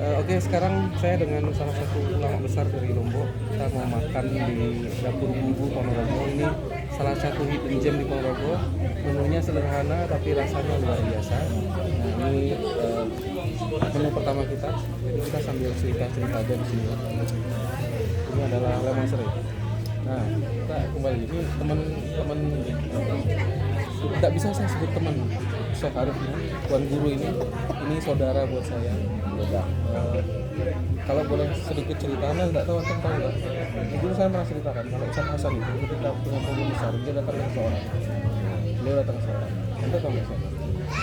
Oke, sekarang saya dengan salah satu ulama besar dari Lombok. Kita mau makan di dapur Ibu Ponorogo. Ini salah satu hidden gem di Ponorogo. Menunya sederhana tapi rasanya luar biasa. Nah, ini menu pertama kita. Jadi kita sambil cerita-cerita aja di sini. Ini adalah lemon serai. Nah, kita kembali. Ini teman-teman, tidak bisa saya sebut teman. Chef Arif ini, Tuan Guru ini saudara buat saya. Kalau boleh sedikit cerita, Anda nggak tahu nggak? Dulu saya pernah ceritakan kalau Ustaz Hasan itu ketika punya problem besar, dia datang ke seorang. Beliau datang ke seorang. Anda tahu nggak siapa?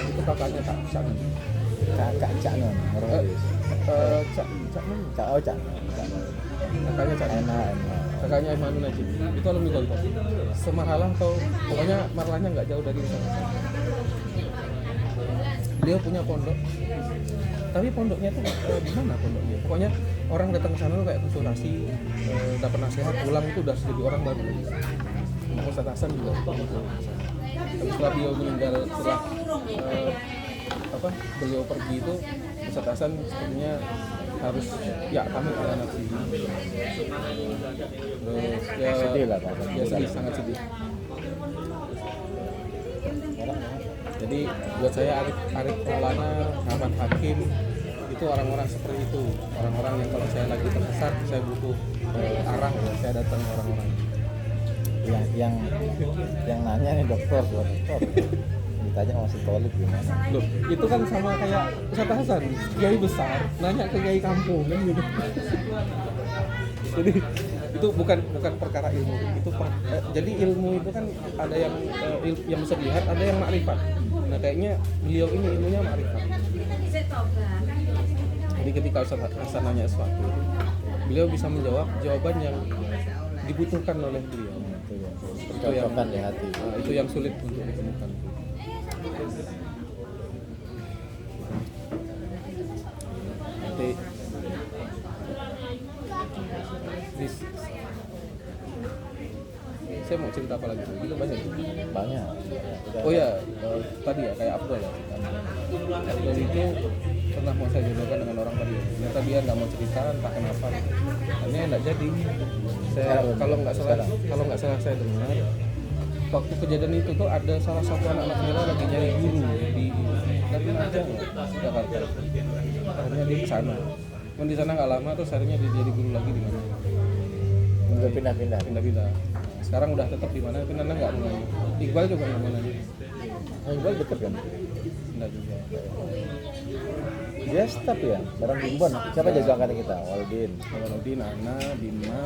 Itu kakaknya Cak Cak. Kakak Cak Non, Cak. Kakaknya Cak. Kakaknya Imanul Najib. Itu alumni Gontor. Semarhalah atau pokoknya marlahnya nggak jauh dari Ustaz Hasan. Beliau punya pondok, tapi pondoknya tuh di mana pondoknya? Pokoknya orang datang ke sana tuh kayak konsultasi, dapat nasihat, pulang itu udah jadi orang baru. Ustaz Hasan juga tapi setelah beliau meninggal, setelah beliau pergi itu, Ustaz Hasan sepertinya harus pamit ke anak sih. Terus sedih lah Pak. Ya sedih, sangat sedih. Jadi buat saya Arif Maulana, Ahmad Hakim itu orang-orang seperti itu, orang-orang yang kalau saya lagi tersesat, saya butuh arah, saya datang ke orang-orang. Yang nanya nih dokter, ditanya masih tolip gimana? Loh, itu kan sama kayak Ustaz Hasan, kiai besar nanya ke kiai kampung kan gitu. Jadi itu bukan perkara ilmu, itu jadi ilmu itu kan ada yang bisa dilihat, ada yang makrifat. Nah kayaknya beliau ini ilmunya makrifat. Jadi ketika Ustaz Hasan nanya sesuatu, beliau bisa menjawab jawaban yang dibutuhkan oleh beliau. Itu yang di hati. Itu yang sulit untuk ditemukan. Nanti saya mau cerita apa lagi? Itu banyak. Oh ya, tadi ya kayak Abdul ya. Abdul itu pernah mau saya jodohkan dengan orang tadi. Ternyata dia nggak mau cerita, entah kenapa. Akhirnya nggak jadi. Kalau nggak salah saya dengar, waktu kejadian itu tuh ada salah satu anak merah lagi nyari guru di Najang ya, Jakarta. Akhirnya dia ke sana. Di sana nggak lama terus akhirnya dia jadi guru lagi di mana. Udah pindah-pindah. Sekarang udah tetap di mana? Tapi Nana nggak mulai. Iqbal juga nggak mana nih? Iqbal deket kan? Nggak juga. Dia staf ya, barang Bimbon. Siapa jaga angkatan kita? Waludin, Ana, Bima,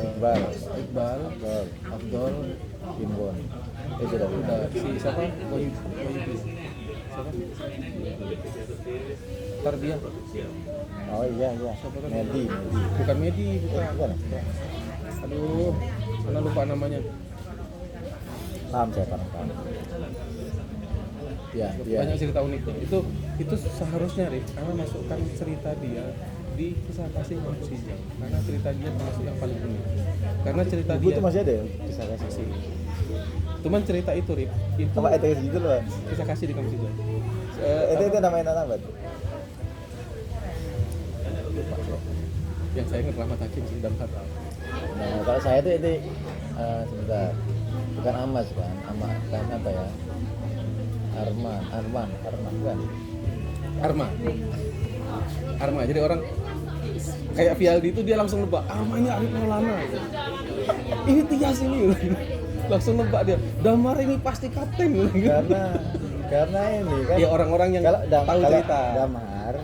Iqbal, Abdul, Bimbon. Sudah si siapa? Boyu. Siapa? Tarbiyah. Oh iya. Medi. Bukan Medi, bukan. Aduh, Ana lupa namanya. Paham saya, paham. Ya. Banyak cerita unik tuh. Itu seharusnya karena masukkan cerita dia di kisah kasih manusia. Karena cerita dia termasuk yang paling unik. Karena cerita dia itu masih ada ya kisah kasih. Cuman cerita itu itu apa itu gitu loh. Kisah kasih di kampus juga. Itu namanya apa? Yang saya ingat Rahmat Hakim sih dan Hatta. Nah, kalau saya itu sebentar. Bukan Amas kan? Kan apa ya? Arman kan? Arma. Jadi orang kayak Fialdi itu dia langsung nebak, Arma ini Arif Maulana. Ini Tias ini. Langsung nebak dia. Damar ini pasti kapten. Karena ini kan. Ya orang-orang yang tahu cerita. Damar.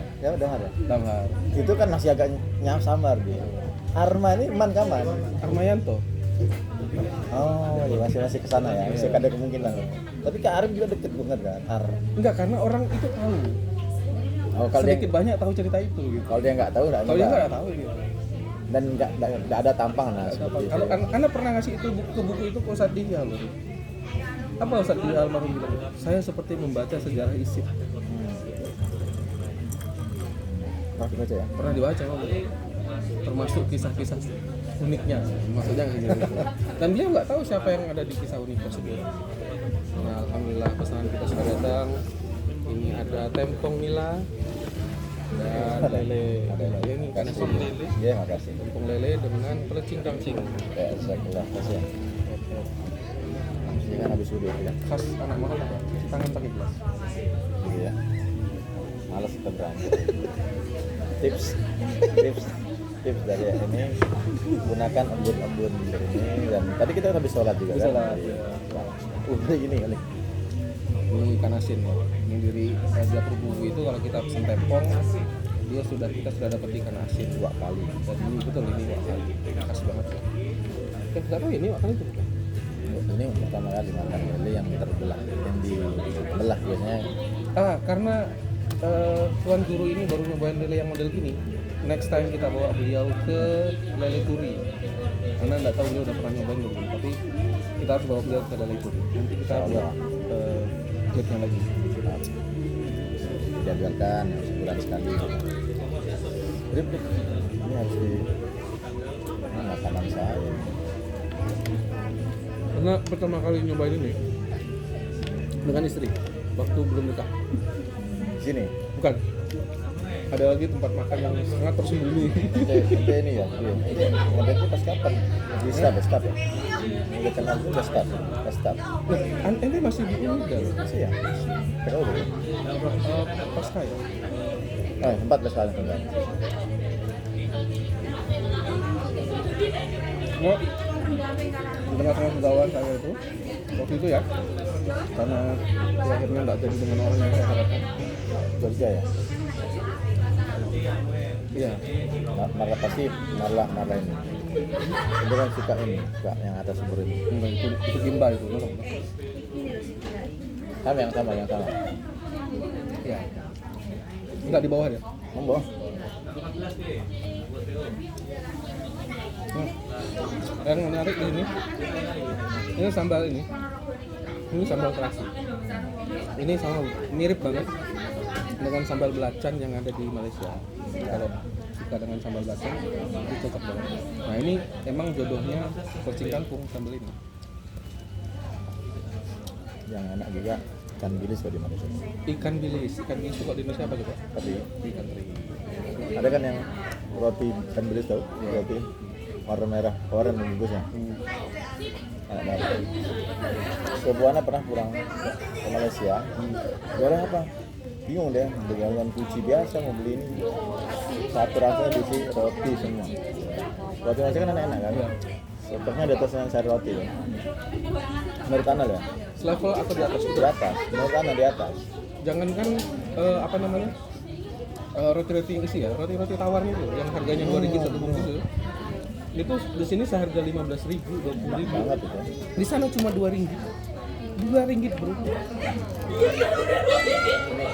Damar. Itu kan masih agak samar dia. Arma ini man kaman. Armayanto. Oh, ya masih ke sana ya. Masih ada kemungkinan. Tapi ke Arif juga deket banget kan? Enggak, karena orang itu tahu. Oh, kalau sedikit banyak tahu cerita itu gitu. Kalau dia nggak tahu, kalau dia nggak tahu gitu. Dan nggak ada tampang lah. Kalau Anda pernah ngasih itu buku itu ke Ustadz Dihya loh. Apa Ustadz Dihya almarhum bilang? Saya seperti membaca sejarah Isip. Pernah dibaca ya? Pernah dibaca loh. Termasuk kisah-kisah uniknya, maksudnya kayak gitu. Dan beliau nggak tahu siapa yang ada di kisah unik tersebut. Nah, alhamdulillah pesanan kita sudah datang. Ini ada tempong Mila, dan lele. Ada lele. Ini ikan asin lele. Iya, makasih. Tumpeng lele dengan pelecing kancing. Ya, saya kasih ya. Ini kan habis udah ya. Khas anak mahal apa? Cuci tangan pakai gelas. Iya. Males kita berangkat. Tips dari ini, gunakan embun-embun ini, dan tadi kita habis sholat juga kan? Sholat, ya. Udah gini kali. Ini ikan asin ya. Ini dari Raja Perbubu itu kalau kita pesen tempong, kita sudah dapat ikan asin 2 kali. Dan ini betul ini 2 kali. Khas banget ya. Nggak tahu ini 2 kali itu bukan? Ini pertama kali makan lele yang terbelah, yang dibelah biasanya. Karena Tuan Guru ini baru nyobain lele yang model gini. Next time kita bawa beliau ke lele turi. Karena nggak tahu beliau udah pernah nyobain belum, tapi kita harus bawa beliau ke lele turi. Nanti kita buat clipnya lagi. Jadwalkan sebulan sekali. Rip, ini harus di makanan saya. Karena pertama kali nyobain ini dengan istri waktu belum nikah. Sini. Bukan. Ada lagi tempat makan yang sangat tersembunyi. Kita ini ya. Iya. Ngedate pas kapan? Di staff ya. Udah kenal juga staff. Ente masih di Unida loh. Masih ya. Tahu belum? Pasca ya. 14 kali enggak. Nah, di tengah-tengah kegawalan saya itu waktu itu ya, karena akhirnya nggak jadi dengan orang yang saya harapkan. Jogja ya. Iya. Marla pasti Marla ini. Itu kan suka yang atas sumber ini. Enggak, itu gimbal itu. Yang sama. Iya. Enggak di bawah ya. Monggo. Yang menarik ini sambal ini sambal terasi. Ini sama mirip banget dengan sambal belacan yang ada di Malaysia. Kalau suka dengan sambal belacan itu cocok banget. Nah ini emang jodohnya kucing kampung sambal ini. Yang enak juga ikan bilis kalau di Malaysia. Ikan bilis itu kalau di Indonesia apa coba? Tapi Ikan teri. ada kan yang roti ikan bilis tahu? Roti warna merah, oranye bungkusnya. Enak banget. Sebuahnya pernah pulang ke Malaysia. Orang apa? Bingung deh, dengan kunci biasa mau beli ini. Satu rasa diisi roti semua. Roti Malaysia kan enak kan? Sotoknya di atas dengan sari roti ya. Menurut Anda ya? Selevel atau di atas? Di atas, menurut Anda di atas. Jangankan apa namanya? Roti-roti yang isi ya, roti-roti tawar itu yang harganya 2 ringgit satu bungkus itu. Itu di sini seharga 15.000, 20.000. Banget itu. Di sana cuma 2 ringgit. 2 ringgit bro.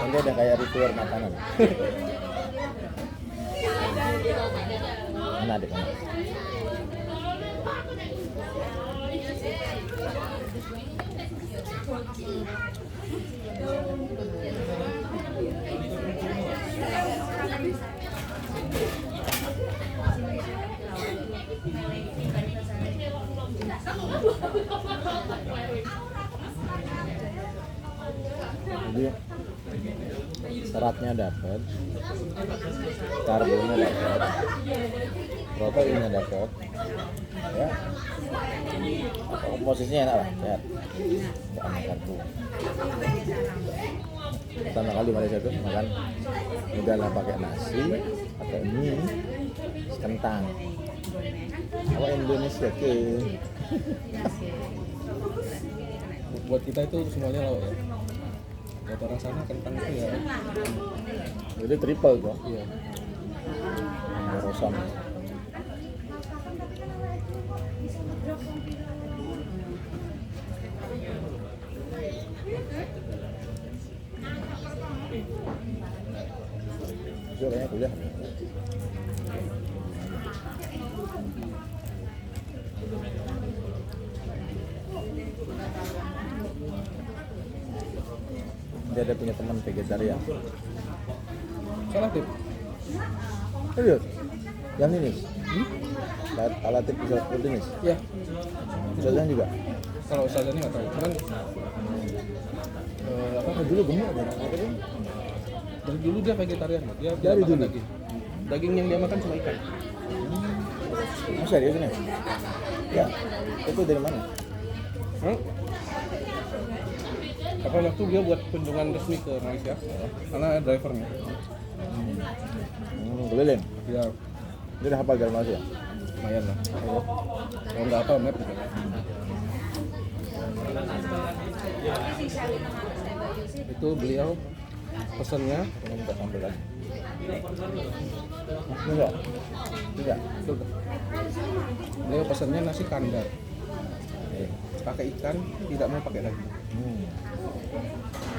Ini udah kayak ritual makanan. Mana deh kan? Jadi seratnya dapat, karbonnya dapat, proteinnya dapat, ya. Komposisinya enak lah, sehat. Nggak makan karbo. Pertama kali Malaysia tuh makan udahlah pakai nasi, pakai mie, kentang. Apa Indonesia ke? Buat kita itu semuanya lauk ya. Buat orang sana kentang itu ya. Jadi triple tuh. Iya. Rosam. Kayaknya kuliah. Dia ada punya teman vegetarian. Salah tip. Serius? Yang ini? Alatif bisa jenis? Ya. Ustazah juga? Kalau ustazahnya nggak tahu. Cuman apa dulu gemuk ya? Dari dulu dia vegetarian, dia tidak Dari makan dulu? daging. Daging yang dia makan cuma ikan. Masa dia sini? Ya, itu dari mana? Hah? Kapan waktu dia buat kunjungan resmi ke Malaysia, karena drivernya. Keliling. Ya, Dia udah hafal jalan Malaysia. lumayan lah. Kalau nggak apa map juga. Itu beliau pesannya Minta sambal lagi. Enggak. Tidak. itu, beliau pesannya nasi kandar pakai ikan, tidak mau pakai daging.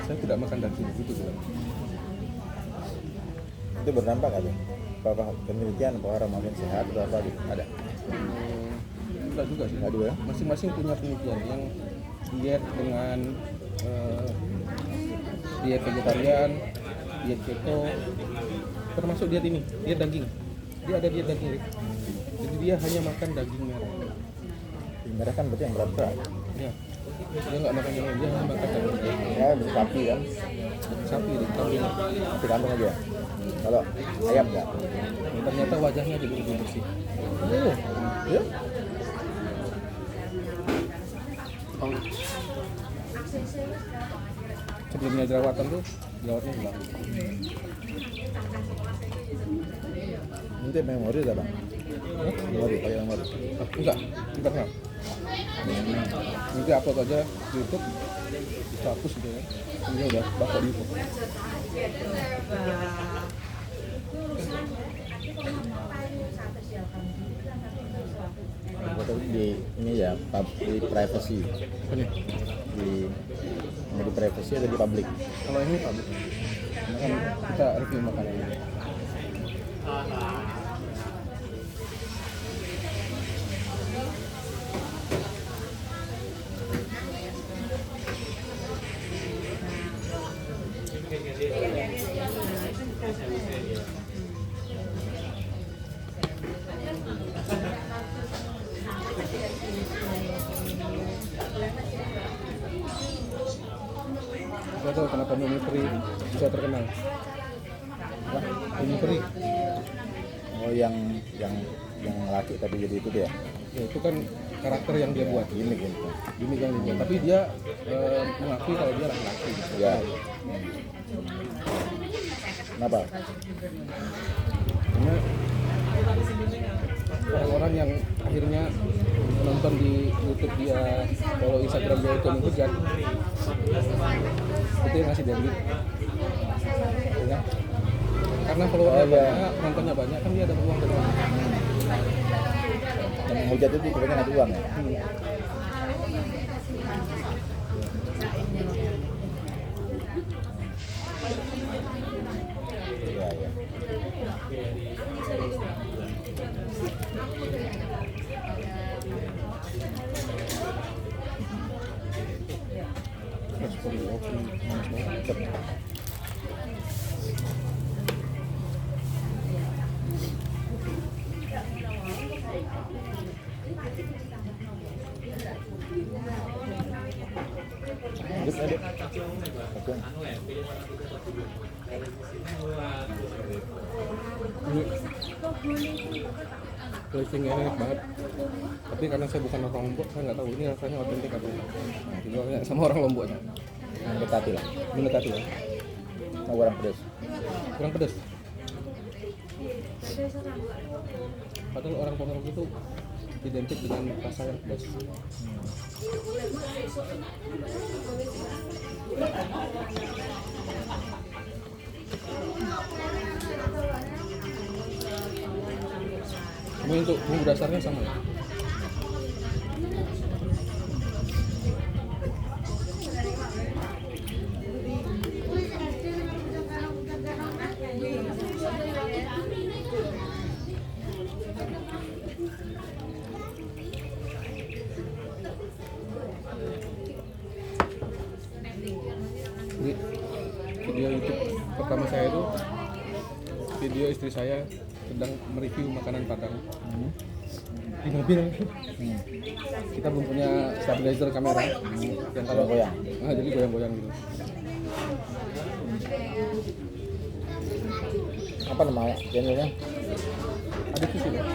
Saya tidak makan daging, gitu bilang. Itu berdampak nggak tuh? Apa penelitian apa orang makin sehat atau apa gitu? Ada? Enggak juga sih. Nggak juga ya? Masing-masing punya penelitian yang diet dengan diet vegetarian, diet keto, termasuk diet ini, diet daging. Dia ada diet daging. Jadi dia hanya makan daging merah. Mereka kan berarti yang berat-berat. Ya. Dia nggak makan yang lain, dia hanya makan daging. Ya, bisa sapi kan? Sapi dan kambing. Sapi kandung aja. Kalau ayam enggak? Ternyata wajahnya jadi lebih bersih. Ya? Sebelumnya jerawatan tuh, jerawatnya hilang. Nanti memori tak bang? Memori, pakai memori. Enggak, internal. Nanti upload aja di YouTube, dihapus gitu ya. Ini udah bakal di YouTube. Foto di ini ya, di privacy. Apa nih? Di privacy atau di public? Kalau ini publik. Karena kan kita review makanan ini. Saya tahu kenapa mie peri bisa terkenal. Wah, Mie peri, oh yang laki tapi jadi itu dia. ya, itu kan karakter yang dia buat. Gimik gitu. Gimik yang dia buat. Tapi dia mengakui kalau dia laki-laki. Ya. Kenapa? Karena orang-orang yang akhirnya menonton di YouTube dia, kalau Instagram dia itu menghujat, itu yang ngasih dia duit. Ya. Karena followernya banyak, penontonnya banyak, kan dia ada uang dari mana. Yang menghujat itu kebanyakan ada uang ya? Iya, iya. Terus kopi manis banget. Lanjut, lanjut. Oke. Ini placingnya enak banget. Tapi karena saya bukan orang Lombok, saya nggak tahu ini rasanya otentik atau enggak. Tinggalnya sama orang Lomboknya. Mendekati lah. Mendekati ya. Mau orang pedas. Kurang pedas. Padahal orang Ponorogo itu identik dengan rasa yang pedas. Ini untuk bumbu dasarnya sama ya? Ini video YouTube pertama saya itu video istri saya sedang mereview makanan Padang di mobil. Kita belum punya stabilizer kamera yang kalau Goyang. jadi goyang-goyang gitu. apa nama channelnya? Ada visi Pak.